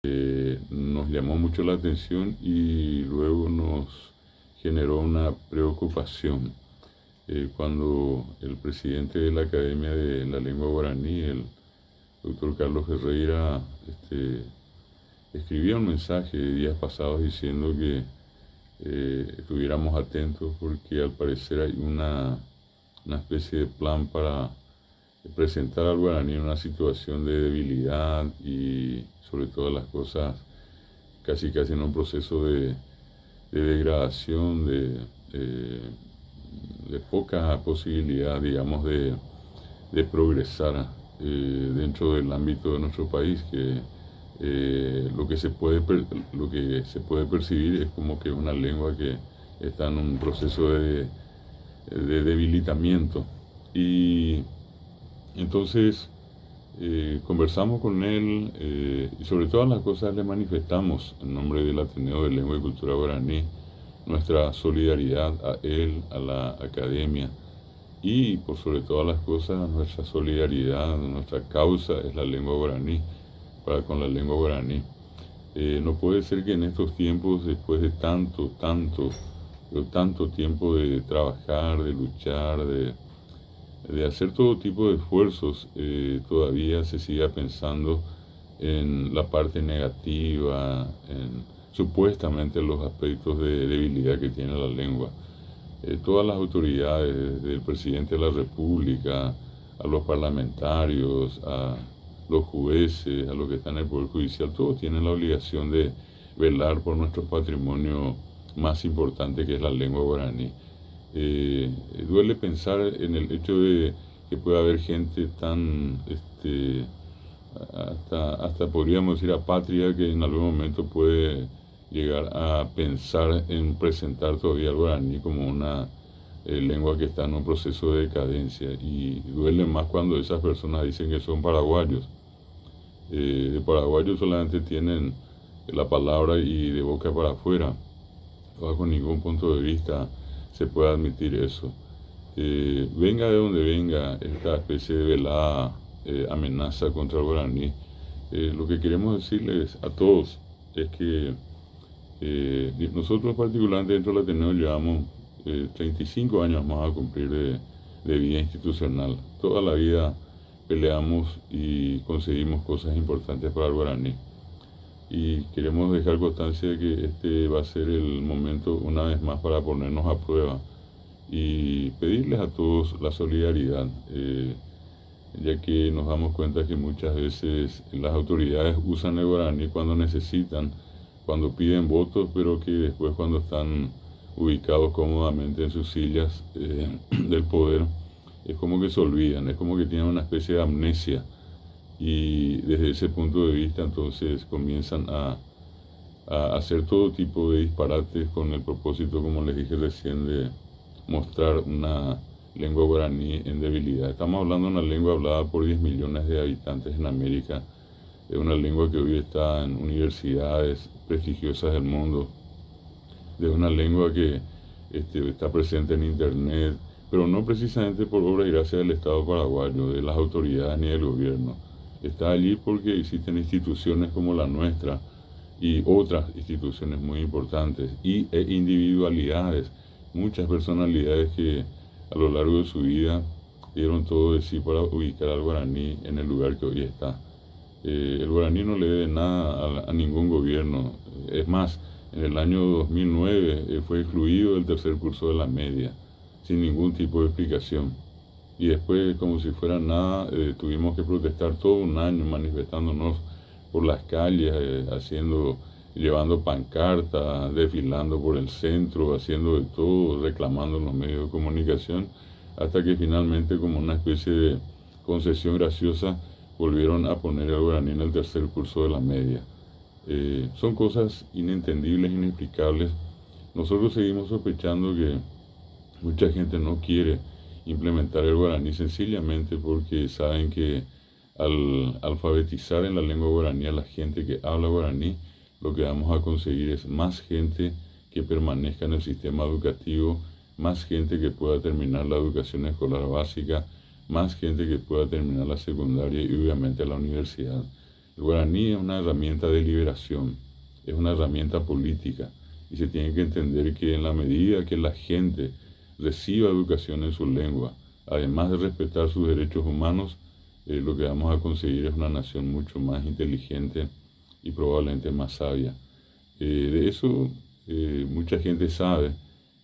nos llamó mucho la atención y luego nos generó una preocupación cuando el presidente de la Academia de la Lengua Guaraní, el doctor Carlos Ferreira, escribió un mensaje días pasados diciendo que estuviéramos atentos porque al parecer hay una especie de plan para presentar al guaraní en una situación de debilidad y sobre todas las cosas casi en un proceso de degradación, de poca posibilidad, digamos, de progresar dentro del ámbito de nuestro país, que lo que se puede percibir es como que una lengua que está en un proceso de debilitamiento. Y entonces conversamos con él y sobre todas las cosas le manifestamos en nombre del Ateneo de Lengua y Cultura Guaraní nuestra solidaridad a él, a la academia, y por sobre todas las cosas nuestra solidaridad, nuestra causa es la lengua guaraní, con la lengua guaraní. No puede ser que en estos tiempos, después de tanto tiempo de trabajar, de luchar, de hacer todo tipo de esfuerzos, todavía se siga pensando en la parte negativa, en supuestamente los aspectos de debilidad que tiene la lengua. Todas las autoridades, desde el presidente de la República, a los parlamentarios, a los jueces, a los que están en el Poder Judicial, todos tienen la obligación de velar por nuestro patrimonio más importante, que es la lengua guaraní. Duele pensar en el hecho de que pueda haber gente tan, hasta podríamos decir apátrida, que en algún momento puede llegar a pensar en presentar todavía el guaraní como una lengua que está en un proceso de decadencia, y duele más cuando esas personas dicen que son paraguayos. De paraguayos solamente tienen la palabra y de boca para afuera, bajo ningún punto de vista se puede admitir eso. Venga de donde venga esta especie de velada amenaza contra el guaraní, lo que queremos decirles a todos es que nosotros particularmente dentro del Ateneo llevamos 35 años más a cumplir de vida institucional. Toda la vida peleamos y conseguimos cosas importantes para el guaraní. Y queremos dejar constancia de que este va a ser el momento una vez más para ponernos a prueba y pedirles a todos la solidaridad, ya que nos damos cuenta que muchas veces las autoridades usan el guaraní cuando necesitan, cuando piden votos, pero que después, cuando están ubicados cómodamente en sus sillas del poder, es como que se olvidan, es como que tienen una especie de amnesia, y desde ese punto de vista entonces comienzan a hacer todo tipo de disparates con el propósito, como les dije recién, de mostrar una lengua guaraní en debilidad. Estamos hablando de una lengua hablada por 10 millones de habitantes en América, de una lengua que hoy está en universidades prestigiosas del mundo, de una lengua que está presente en internet, pero no precisamente por obra y gracia del Estado paraguayo, de las autoridades ni del gobierno. Está allí porque existen instituciones como la nuestra y otras instituciones muy importantes, e individualidades, muchas personalidades que a lo largo de su vida dieron todo de sí para ubicar al guaraní en el lugar que hoy está. El guaraní no le debe nada a ningún gobierno. Es más, en el año 2009 fue excluido del tercer curso de la media, sin ningún tipo de explicación. Y después, como si fuera nada, tuvimos que protestar todo un año manifestándonos por las calles, llevando pancartas, desfilando por el centro, haciendo de todo, reclamando en los medios de comunicación, hasta que finalmente, como una especie de concesión graciosa, volvieron a poner al guaraní en el tercer curso de la media. Son cosas inentendibles, inexplicables. Nosotros seguimos sospechando que mucha gente no quiere implementar el guaraní sencillamente porque saben que al alfabetizar en la lengua guaraní a la gente que habla guaraní, lo que vamos a conseguir es más gente que permanezca en el sistema educativo, más gente que pueda terminar la educación escolar básica, más gente que pueda terminar la secundaria y obviamente la universidad. El guaraní es una herramienta de liberación, es una herramienta política y se tiene que entender que en la medida que la gente reciba educación en su lengua, además de respetar sus derechos humanos, lo que vamos a conseguir es una nación mucho más inteligente y probablemente más sabia. De eso mucha gente sabe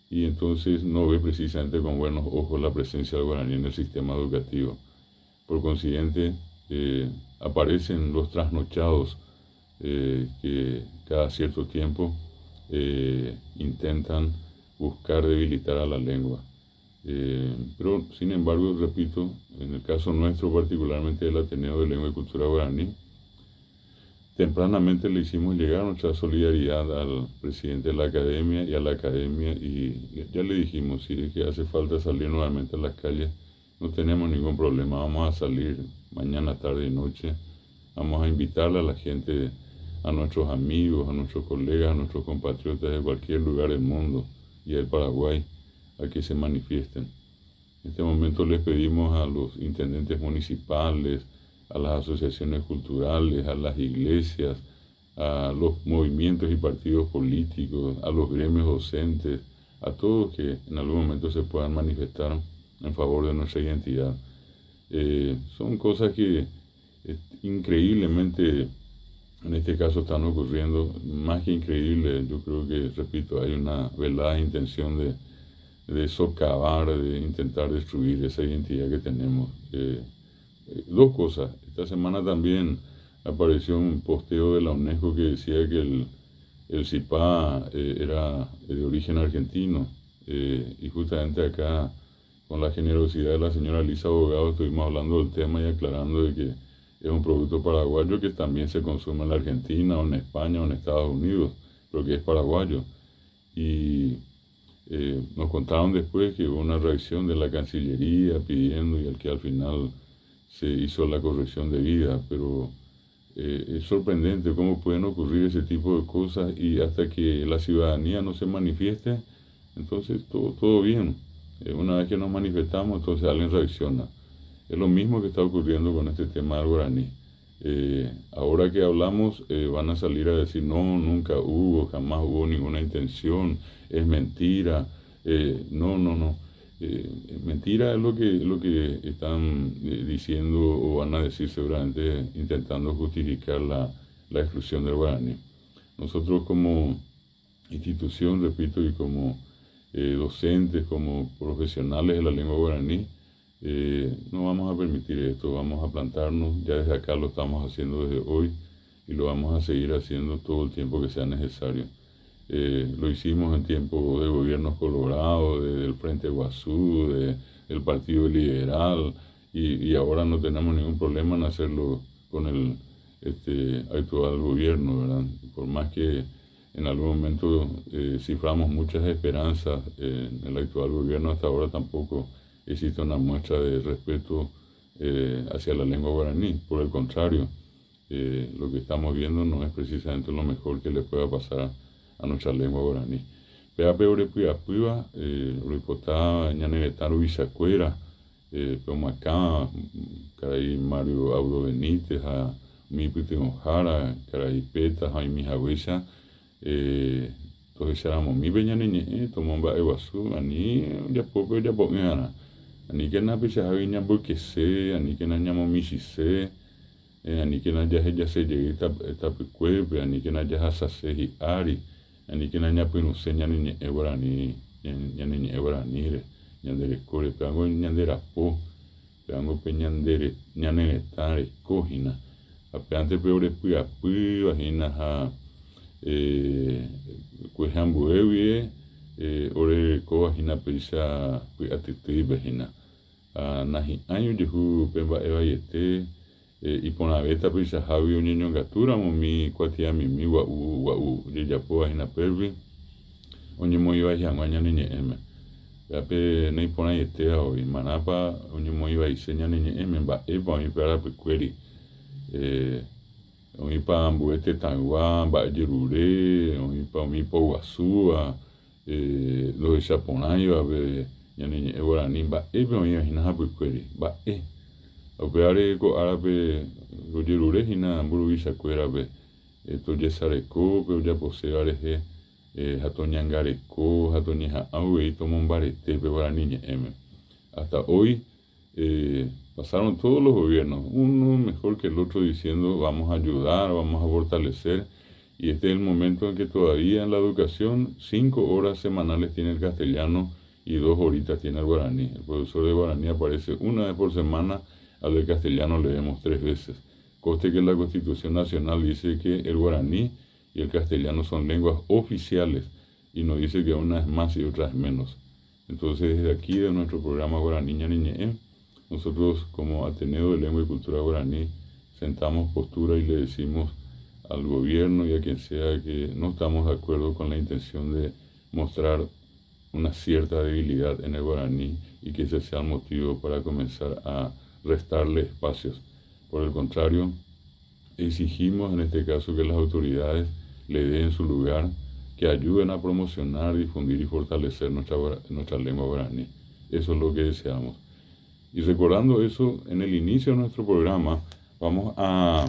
y entonces no ve precisamente con buenos ojos la presencia del guaraní en el sistema educativo. Por consiguiente, aparecen los trasnochados que cada cierto tiempo intentan buscar debilitar a la lengua. Pero, sin embargo, repito, en el caso nuestro, particularmente del Ateneo de Lengua y Cultura Guaraní, tempranamente le hicimos llegar nuestra solidaridad al presidente de la academia y a la academia y ya le dijimos, si es que hace falta salir nuevamente a las calles, no tenemos ningún problema, vamos a salir mañana, tarde y noche, vamos a invitarle a la gente, a nuestros amigos, a nuestros colegas, a nuestros compatriotas de cualquier lugar del mundo y del Paraguay a que se manifiesten. En este momento les pedimos a los intendentes municipales, a las asociaciones culturales, a las iglesias, a los movimientos y partidos políticos, a los gremios docentes, a todos que en algún momento se puedan manifestar en favor de nuestra identidad. Son cosas que increíblemente en este caso están ocurriendo, más que increíble, yo creo que, repito, hay una velada intención de socavar, de intentar destruir esa identidad que tenemos. Dos cosas. Esta semana también apareció un posteo de la UNESCO que decía que el CIPA era de origen argentino y justamente acá con la generosidad de la señora Lisa Abogado estuvimos hablando del tema y aclarando de que es un producto paraguayo que también se consume en la Argentina o en España o en Estados Unidos, pero que es paraguayo. Y nos contaron después que hubo una reacción de la Cancillería pidiendo y que al final se hizo la corrección debida, pero es sorprendente cómo pueden ocurrir ese tipo de cosas y hasta que la ciudadanía no se manifieste, entonces todo bien. Una vez que nos manifestamos, entonces alguien reacciona. Es lo mismo que está ocurriendo con este tema del guaraní. Ahora que hablamos, van a salir a decir, no, nunca hubo, jamás hubo ninguna intención, es mentira. No. Mentira es lo que están diciendo o van a decir seguramente intentando justificar la exclusión del guaraní. Nosotros como institución, repito, y como docentes, como profesionales de la lengua guaraní, no vamos a permitir esto, vamos a plantarnos, ya desde acá lo estamos haciendo desde hoy y lo vamos a seguir haciendo todo el tiempo que sea necesario. Lo hicimos en tiempo de gobiernos colorados, del Frente Guazú, del Partido Liberal y ahora no tenemos ningún problema en hacerlo con el actual gobierno, ¿verdad? Por más que en algún momento ciframos muchas esperanzas en el actual gobierno, hasta ahora tampoco existe una muestra de respeto hacia la lengua guaraní. Por el contrario, lo que estamos viendo no es precisamente lo mejor que le pueda pasar a nuestra lengua guaraní. Pea peore puiapuiva, ripotá ñaneretaru bisacuera, peomacá, caray Mario Audo Benítez, a mi Ojara, caray Peta, Jaime Jahuesa, entonces éramos mi peñaneñe, tomamba eguazú, ani ya poco gana. Ani que na picha javiña porque se, ani que na ñamo michise, ani que na ya se llegue esta pecuepe, ani que na ya hasase y ari, ani que na ña pinuse ñaniñe eguarani, ñaniñe eguaranire, ñandere core, peango ñandera po, peango peñandere, ñaneretare, cojina, apeante peore puiapui, vagina ha, cuejambuevie, ore ko vagina peisa puiatitui vagina. Nahi año yehu pemba eva yete y ponaveta pisa javi uñeño gatura mi cuatia mi guau de yapo vagina pervi oñe mo iba ya mañana niñe eme ya pe nei pona yete hoy manapa oñe mo iba y seña niñe eme ba eva mi para pecueri omi pa ambuete tangua ba yerure omi pa guasúa los japonayo a ver ñaniñe guaraní ba ebe oñe vagina pecueri ba Apeare ko árape rojerure hina mburuvichakuérape tojesareko pe ojaposévarehe hatoñangareko, hatoñeha'ãgui tomombaretépe Guarani ñe'ẽme. Hasta hoy pasaron todos los gobiernos, uno mejor que el otro, diciendo vamos a ayudar, vamos a fortalecer, y este es el momento en que todavía en la educación 5 horas semanales tiene el castellano y 2 horitas tiene el guaraní. El profesor de guaraní aparece una vez por semana, al del castellano le vemos 3 veces. Conste que la Constitución Nacional dice que el guaraní y el castellano son lenguas oficiales y no dice que una es más y otra es menos. Entonces, desde aquí, de nuestro programa Guaraní Ñaniñe'ẽ, nosotros como Ateneo de Lengua y Cultura Guaraní sentamos postura y le decimos al gobierno y a quien sea que no estamos de acuerdo con la intención de mostrar una cierta debilidad en el guaraní y que ese sea el motivo para comenzar a restarle espacios. Por el contrario, exigimos en este caso que las autoridades le den su lugar, que ayuden a promocionar, difundir y fortalecer nuestra lengua guaraní. Eso es lo que deseamos. Y recordando eso, en el inicio de nuestro programa vamos a